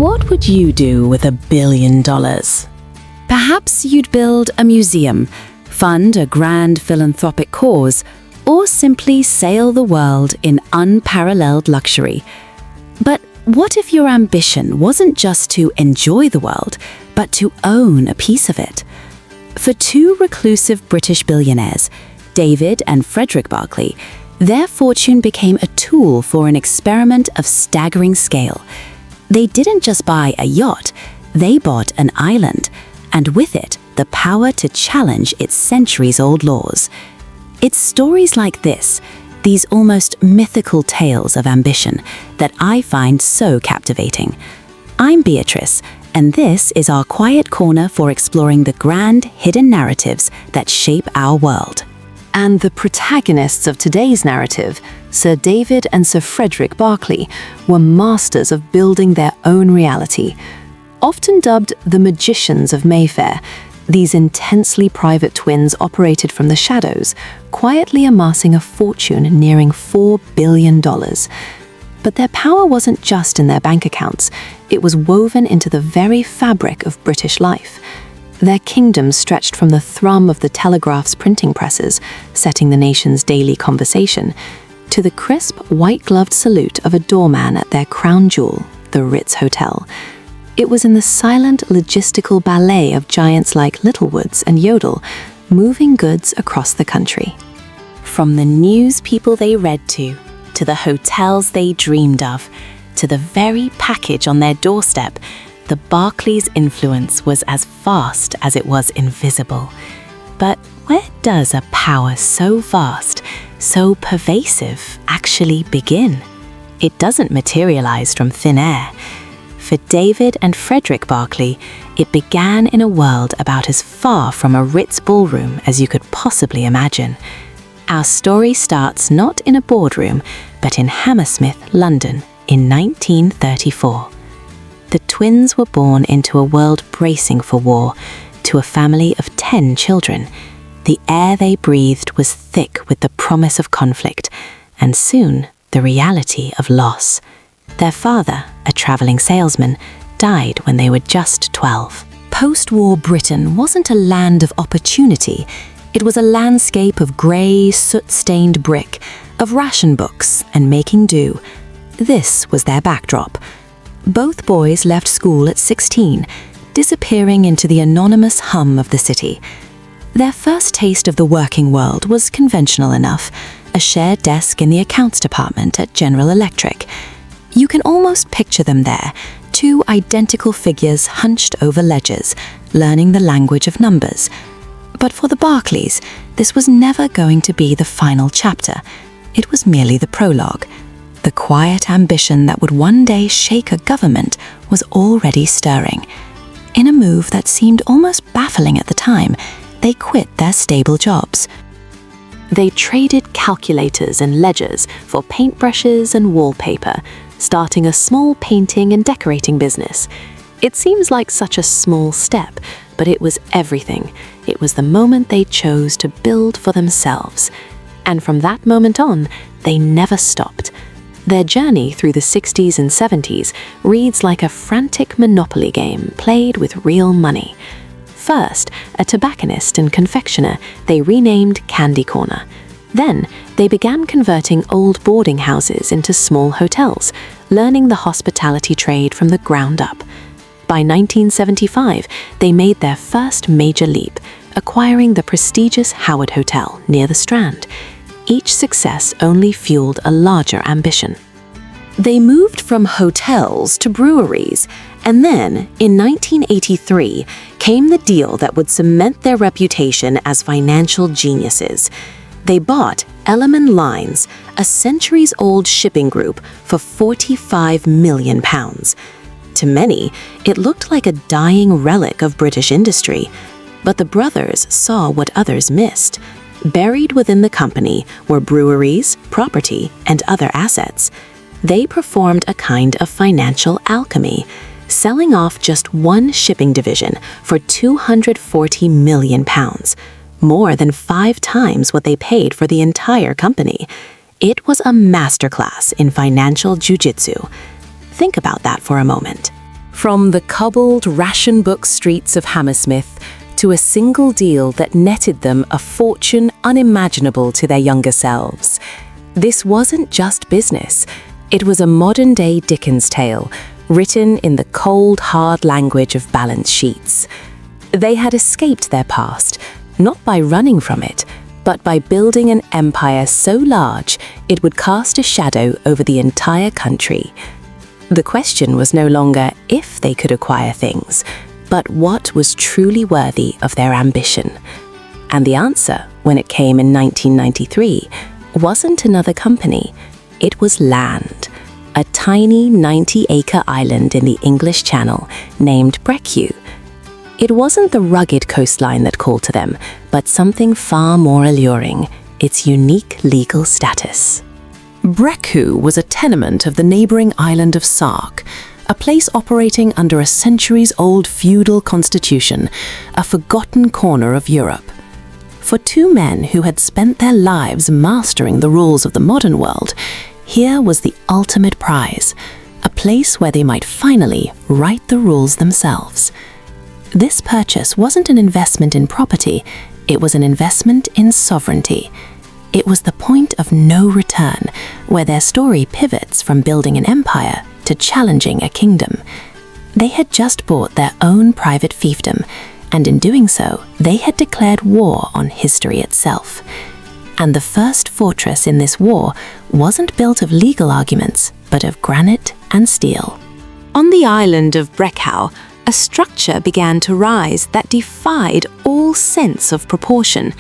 What would you do with $1 billion? Perhaps you'd build a museum, fund a grand philanthropic cause, or simply sail the world in unparalleled luxury. But what if your ambition wasn't just to enjoy the world, but to own a piece of it? For two reclusive British billionaires, David and Frederick Barclay, their fortune became a tool for an experiment of staggering scale. They didn't just buy a yacht, they bought an island, and with it, the power to challenge its centuries-old laws. It's stories like this, these almost mythical tales of ambition, that I find so captivating. I'm Beatrice, and this is our quiet corner for exploring the grand, hidden narratives that shape our world. And the protagonists of today's narrative, Sir David and Sir Frederick Barclay, were masters of building their own reality. Often dubbed the Magicians of Mayfair, these intensely private twins operated from the shadows, quietly amassing a fortune nearing $4 billion. But their power wasn't just in their bank accounts, it was woven into the very fabric of British life. Their kingdom stretched from the thrum of the Telegraph's printing presses, setting the nation's daily conversation, to the crisp, white-gloved salute of a doorman at their crown jewel, the Ritz Hotel. It was in the silent, logistical ballet of giants like Littlewoods and Yodel, moving goods across the country. From the news people they read to the hotels they dreamed of, to the very package on their doorstep, the Barclays' influence was as vast as it was invisible. But where does a power so vast, so pervasive, actually begin? It doesn't materialize from thin air. For David and Frederick Barclay, it began in a world about as far from a Ritz ballroom as you could possibly imagine. Our story starts not in a boardroom, but in Hammersmith, London, in 1934. The twins were born into a world bracing for war, to a family of 10 children. The air they breathed was thick with the promise of conflict, and soon the reality of loss. Their father, a traveling salesman, died when they were just 12. Post-war Britain wasn't a land of opportunity. It was a landscape of grey, soot-stained brick, of ration books and making do. This was their backdrop. Both boys left school at 16, disappearing into the anonymous hum of the city. Their first taste of the working world was conventional enough, a shared desk in the accounts department at General Electric. You can almost picture them there, two identical figures hunched over ledgers, learning the language of numbers. But for the Barclays, this was never going to be the final chapter. It was merely the prologue. The quiet ambition that would one day shake a government was already stirring. In a move that seemed almost baffling at the time, they quit their stable jobs. They traded calculators and ledgers for paintbrushes and wallpaper, starting a small painting and decorating business. It seems like such a small step, but it was everything. It was the moment they chose to build for themselves. And from that moment on, they never stopped. Their journey through the 60s and 70s reads like a frantic Monopoly game played with real money. First, a tobacconist and confectioner they renamed Candy Corner. Then, they began converting old boarding houses into small hotels, learning the hospitality trade from the ground up. By 1975, they made their first major leap, acquiring the prestigious Howard Hotel near the Strand. Each success only fueled a larger ambition. They moved from hotels to breweries, and then, in 1983, came the deal that would cement their reputation as financial geniuses. They bought Elliman Lines, a centuries-old shipping group, for £45 million. To many, it looked like a dying relic of British industry, but the brothers saw what others missed. Buried within the company were breweries, property, and other assets. They performed a kind of financial alchemy, selling off just one shipping division for £240 million, more than 5 times what they paid for the entire company. It was a masterclass in financial jujitsu. Think about that for a moment. From the cobbled ration book streets of Hammersmith to a single deal that netted them a fortune unimaginable to their younger selves. This wasn't just business. It was a modern-day Dickens tale, written in the cold, hard language of balance sheets. They had escaped their past, not by running from it, but by building an empire so large it would cast a shadow over the entire country. The question was no longer if they could acquire things, but what was truly worthy of their ambition. And the answer, when it came in 1993, wasn't another company. It was land, a tiny 90-acre island in the English Channel named Brecqhou. It wasn't the rugged coastline that called to them, but something far more alluring, its unique legal status. Brecqhou was a tenement of the neighboring island of Sark, a place operating under a centuries-old feudal constitution, a forgotten corner of Europe. For two men who had spent their lives mastering the rules of the modern world, here was the ultimate prize, a place where they might finally write the rules themselves. This purchase wasn't an investment in property, it was an investment in sovereignty. It was the point of no return, where their story pivots from building an empire to challenging a kingdom. They had just bought their own private fiefdom, and in doing so, they had declared war on history itself. And the first fortress in this war wasn't built of legal arguments, but of granite and steel. On the island of Brecqhou, a structure began to rise that defied all sense of proportion.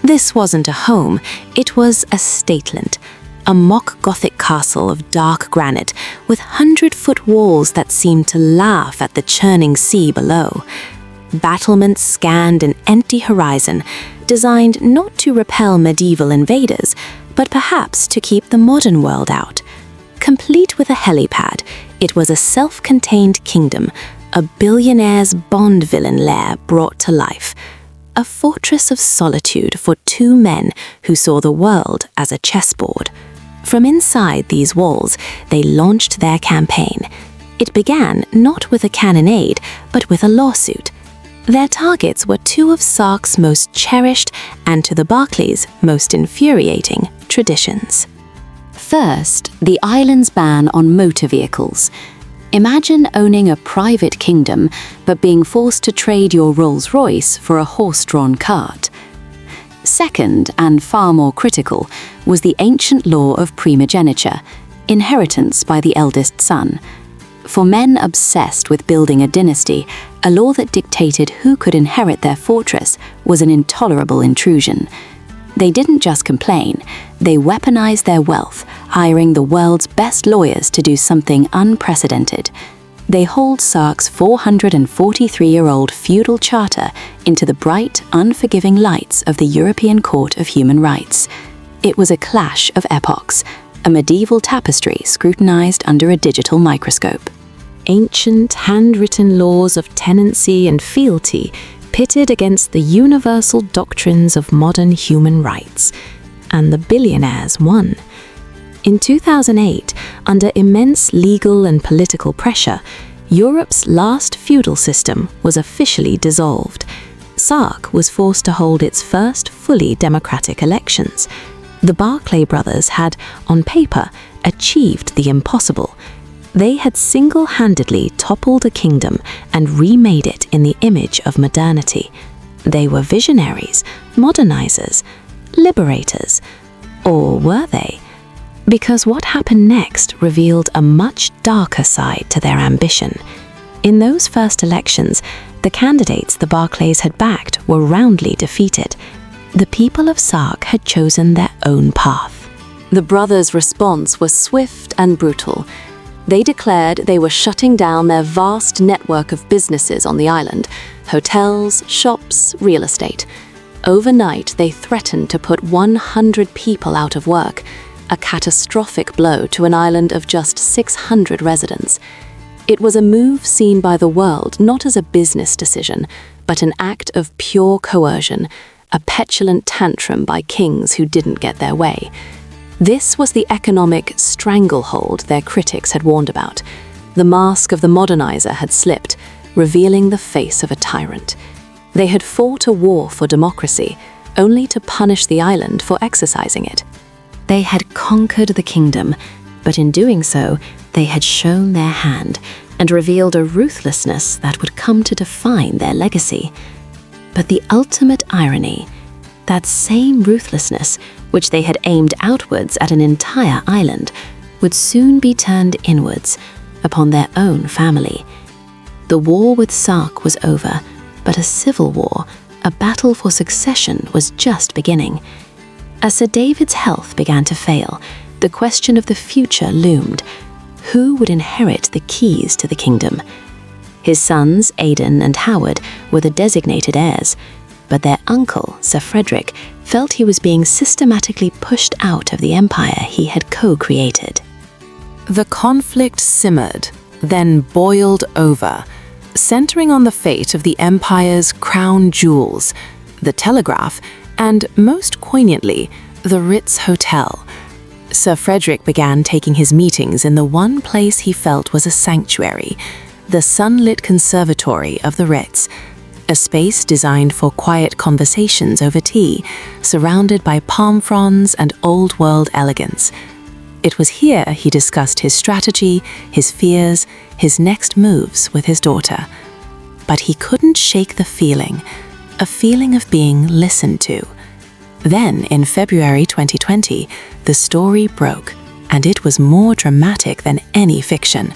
This wasn't a home, it was a stateland, a mock Gothic castle of dark granite with 100-foot walls that seemed to laugh at the churning sea below. Battlements scanned an empty horizon, designed not to repel medieval invaders, but perhaps to keep the modern world out. Complete with a helipad, it was a self-contained kingdom, a billionaire's Bond villain lair brought to life. A fortress of solitude for two men who saw the world as a chessboard. From inside these walls, they launched their campaign. It began not with a cannonade, but with a lawsuit. Their targets were two of Sark's most cherished and, to the Barclays, most infuriating traditions. First, the island's ban on motor vehicles. Imagine owning a private kingdom, but being forced to trade your Rolls-Royce for a horse-drawn cart. Second, and far more critical, was the ancient law of primogeniture, inheritance by the eldest son. For men obsessed with building a dynasty, a law that dictated who could inherit their fortress was an intolerable intrusion. They didn't just complain, they weaponized their wealth, hiring the world's best lawyers to do something unprecedented. They hauled Sark's 443-year-old feudal charter into the bright, unforgiving lights of the European Court of Human Rights. It was a clash of epochs, a medieval tapestry scrutinized under a digital microscope. Ancient, handwritten laws of tenancy and fealty pitted against the universal doctrines of modern human rights, and the billionaires won. In 2008, under immense legal and political pressure, Europe's last feudal system was officially dissolved. Sark was forced to hold its first fully democratic elections. The Barclay brothers had, on paper, achieved the impossible. They had single-handedly toppled a kingdom and remade it in the image of modernity. They were visionaries, modernizers, liberators. Or were they? Because what happened next revealed a much darker side to their ambition. In those first elections, the candidates the Barclays had backed were roundly defeated. The people of Sark had chosen their own path. The brothers' response was swift and brutal. They declared they were shutting down their vast network of businesses on the island, hotels, shops, real estate. Overnight, they threatened to put 100 people out of work, a catastrophic blow to an island of just 600 residents. It was a move seen by the world not as a business decision, but an act of pure coercion, a petulant tantrum by kings who didn't get their way. This was the economic stranglehold their critics had warned about. The mask of the modernizer had slipped, revealing the face of a tyrant. They had fought a war for democracy, only to punish the island for exercising it. They had conquered the kingdom, but in doing so, they had shown their hand and revealed a ruthlessness that would come to define their legacy. But the ultimate irony, that same ruthlessness, which they had aimed outwards at an entire island, would soon be turned inwards upon their own family. The war with Sark was over, but a civil war, a battle for succession, was just beginning. As Sir David's health began to fail, the question of the future loomed. Who would inherit the keys to the kingdom? His sons, Aidan and Howard, were the designated heirs, but their uncle, Sir Frederick, felt he was being systematically pushed out of the empire he had co-created. The conflict simmered, then boiled over, centering on the fate of the empire's crown jewels, the Telegraph, and, most poignantly, the Ritz Hotel. Sir Frederick began taking his meetings in the one place he felt was a sanctuary, the sunlit conservatory of the Ritz, a space designed for quiet conversations over tea, surrounded by palm fronds and old-world elegance. It was here he discussed his strategy, his fears, his next moves with his daughter. But he couldn't shake the feeling, a feeling of being listened to. Then, in February 2020, the story broke, and it was more dramatic than any fiction.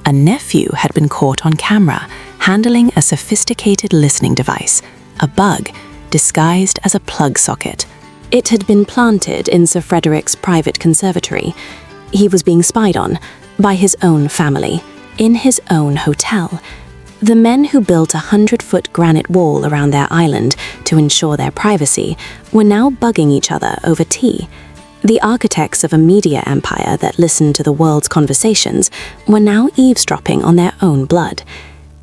A nephew had been caught on camera, handling a sophisticated listening device, a bug, disguised as a plug socket. It had been planted in Sir Frederick's private conservatory. He was being spied on by his own family, in his own hotel. The men who built a 100-foot granite wall around their island to ensure their privacy were now bugging each other over tea. The architects of a media empire that listened to the world's conversations were now eavesdropping on their own blood.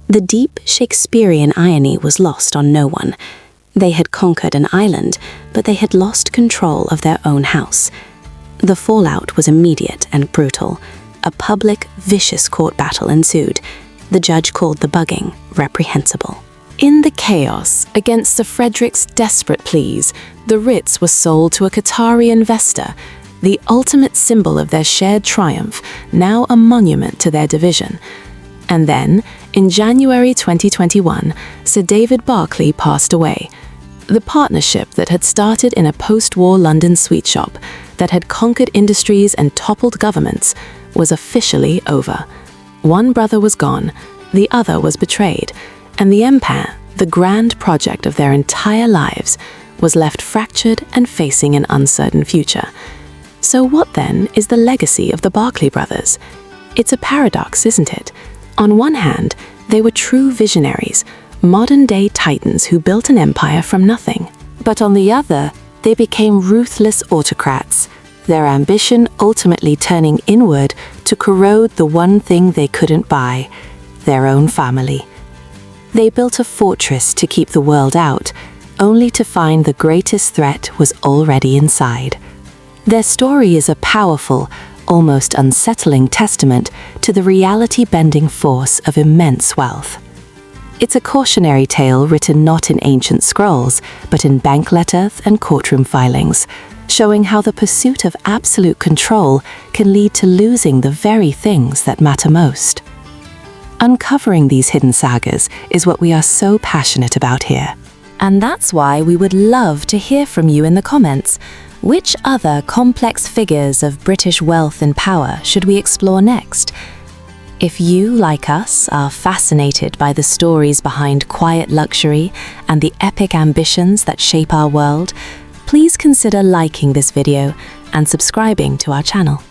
The deep Shakespearean irony was lost on no one. They had conquered an island, but they had lost control of their own house. The fallout was immediate and brutal. A public, vicious court battle ensued. The judge called the bugging reprehensible. In the chaos, against Sir Frederick's desperate pleas, the Ritz was sold to a Qatari investor, the ultimate symbol of their shared triumph, now a monument to their division. And then, in January 2021, Sir David Barclay passed away. The partnership that had started in a post-war London sweet shop, that had conquered industries and toppled governments, was officially over. One brother was gone, the other was betrayed, and the empire, the grand project of their entire lives, was left fractured and facing an uncertain future. So what then is the legacy of the Barclay brothers? It's a paradox, isn't it? On one hand, they were true visionaries, modern-day titans who built an empire from nothing. But on the other, they became ruthless autocrats, their ambition ultimately turning inward to corrode the one thing they couldn't buy, their own family. They built a fortress to keep the world out, only to find the greatest threat was already inside. Their story is a powerful, almost unsettling testament to the reality-bending force of immense wealth. It's a cautionary tale written not in ancient scrolls, but in bank letters and courtroom filings, showing how the pursuit of absolute control can lead to losing the very things that matter most. Uncovering these hidden sagas is what we are so passionate about here. And that's why we would love to hear from you in the comments. Which other complex figures of British wealth and power should we explore next? If you, like us, are fascinated by the stories behind QuietLuxury and the epic ambitions that shape our world, please consider liking this video and subscribing to our channel.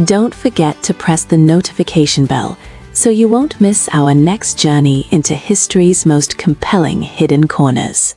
Don't forget to press the notification bell so you won't miss our next journey into history's most compelling hidden corners.